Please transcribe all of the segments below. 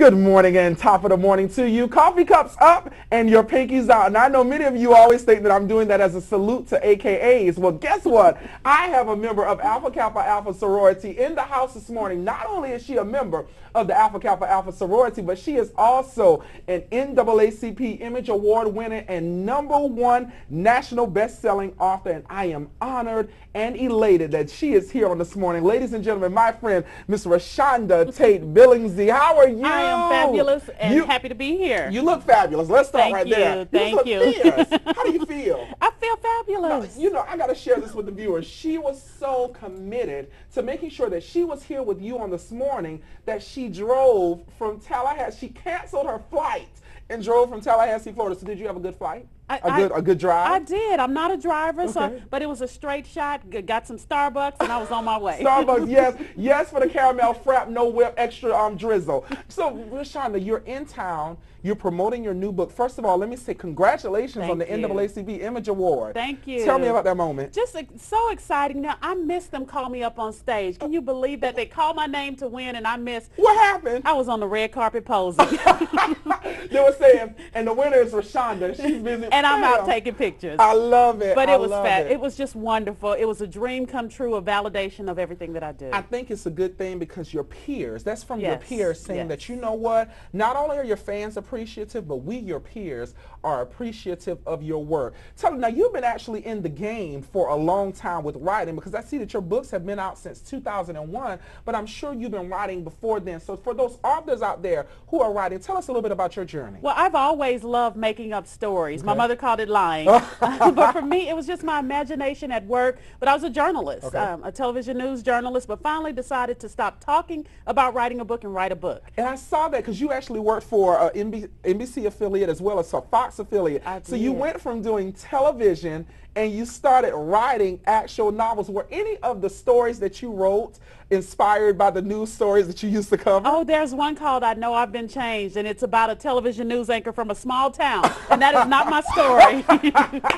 Good morning and top of the morning to you. Coffee cups up and your pinkies out. And I know many of you always think that I'm doing that as a salute to AKAs. Well, guess what? I have a member of Alpha Kappa Alpha sorority in the house this morning. Not only is she a member of the Alpha Kappa Alpha sorority, but she is also an NAACP Image Award winner and #1 national best-selling author. And I am honored and elated that she is here on this morning. Ladies and gentlemen, my friend, Miss Reshonda Tate Billingsley. How are you? I am fabulous and happy to be here. You look fabulous. Let's start right there. Thank you. Fierce. How do you feel? I feel fabulous. No, you know, I got to share this with the viewers. She was so committed to making sure that she was here with you on this morning that she drove from Tallahassee. She canceled her flight and drove from Tallahassee, Florida. So did you have a good flight? A good drive? I did. I'm not a driver, okay. but it was a straight shot. Got some Starbucks, and I was on my way. Starbucks, yes. Yes for the caramel frap, no whip, extra drizzle. So, Reshonda, you're in town. You're promoting your new book. First of all, let me say congratulations on the NAACP Image Award. Thank you. Tell me about that moment. Just so exciting. Now, I missed them call me up on stage. Can you believe that? They called my name to win, and I missed. What happened? I was on the red carpet posing. They were saying, and the winner is Reshonda. She's busy. And I'm out taking pictures. I love it. But it was fat. It was just wonderful. It was a dream come true, a validation of everything that I do. I think it's a good thing because your peers, that's from your peers saying that, you know what, not only are your fans appreciative, but we, your peers, are appreciative of your work. Tell me, now you've been actually in the game for a long time with writing because I see that your books have been out since 2001, but I'm sure you've been writing before then. So for those authors out there who are writing, tell us a little bit about your journey. Well, I've always loved making up stories. Okay. My mother called it lying. But for me, it was just my imagination at work. But I was a journalist, a television news journalist, but finally decided to stop talking about writing a book and write a book. And I saw that because you actually worked for an NBC affiliate as well as a Fox affiliate. So you went from doing television and you started writing actual novels. Were any of the stories that you wrote inspired by the news stories that you used to cover? Oh, there's one called I Know I've Been Changed, and it's about a television news anchor from a small town, and that is not my story.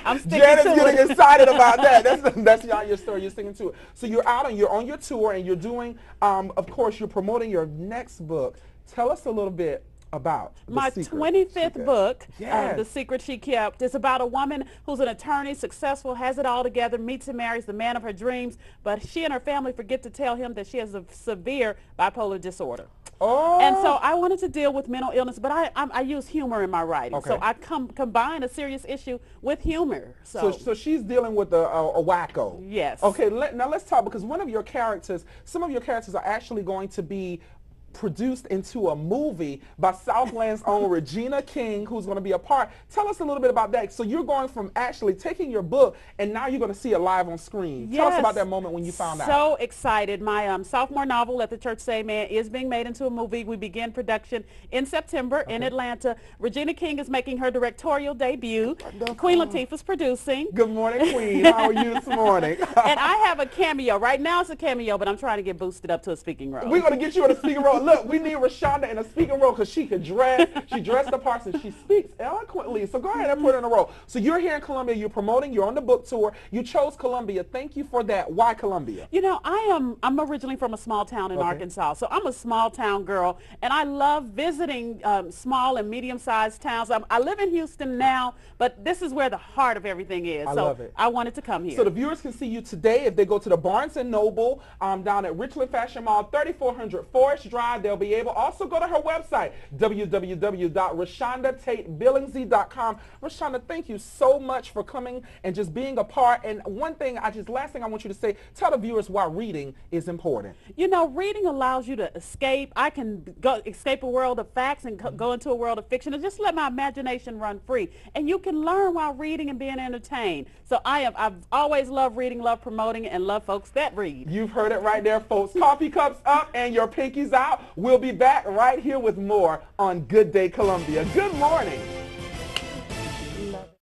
I'm sticking Janet's to it. getting excited about that. That's not your story. You're sticking to it. So you're out and you're on your tour, and you're doing, of course, you're promoting your next book. Tell us a little bit about my 25th book, The Secret She Kept. It's about a woman who's an attorney, successful, has it all together, meets and marries the man of her dreams, but she and her family forget to tell him that she has a severe bipolar disorder. Oh. And so I wanted to deal with mental illness, but I use humor in my writing. So I combine a serious issue with humor. So she's dealing with a wacko. Yes. Okay, now let's talk, because one of your characters, some of your characters are actually going to be produced into a movie by Southland's own Regina King, who's going to be a part. Tell us a little bit about that. So you're going from actually taking your book and now you're going to see it live on screen. Yes. Tell us about that moment when you found out. So excited. My sophomore novel, Let the Church Say Amen, is being made into a movie. We begin production in September in Atlanta. Regina King is making her directorial debut. Queen Latifah's producing. Good morning, Queen. How are you this morning? And I have a cameo. Right now it's a cameo, but I'm trying to get boosted up to a speaking role. We're going to get you in a speaking role. Look, we need Reshonda in a speaking role because she could dress. She dressed the parts and she speaks eloquently. So go ahead and put her in a role. So you're here in Columbia. You're promoting. You're on the book tour. You chose Columbia. Thank you for that. Why Columbia? You know, I'm originally from a small town in Arkansas. So I'm a small town girl, and I love visiting small and medium-sized towns. I live in Houston now, but this is where the heart of everything is. I love it. I wanted to come here. So the viewers can see you today if they go to the Barnes & Noble down at Richland Fashion Mall, 3400 Forest Drive. They'll be able. Also go to her website, www.ReshondaTateBillingsley.com. Reshonda, thank you so much for coming and just being a part. And one thing, last thing I want you to say, tell the viewers why reading is important. You know, reading allows you to escape. I can escape a world of facts and go into a world of fiction and just let my imagination run free. And you can learn while reading and being entertained. So I've always loved reading, love promoting it, and love folks that read. You've heard it right there, folks. Coffee cups up and your pinkies out. We'll be back right here with more on Good Day Columbia. Good morning.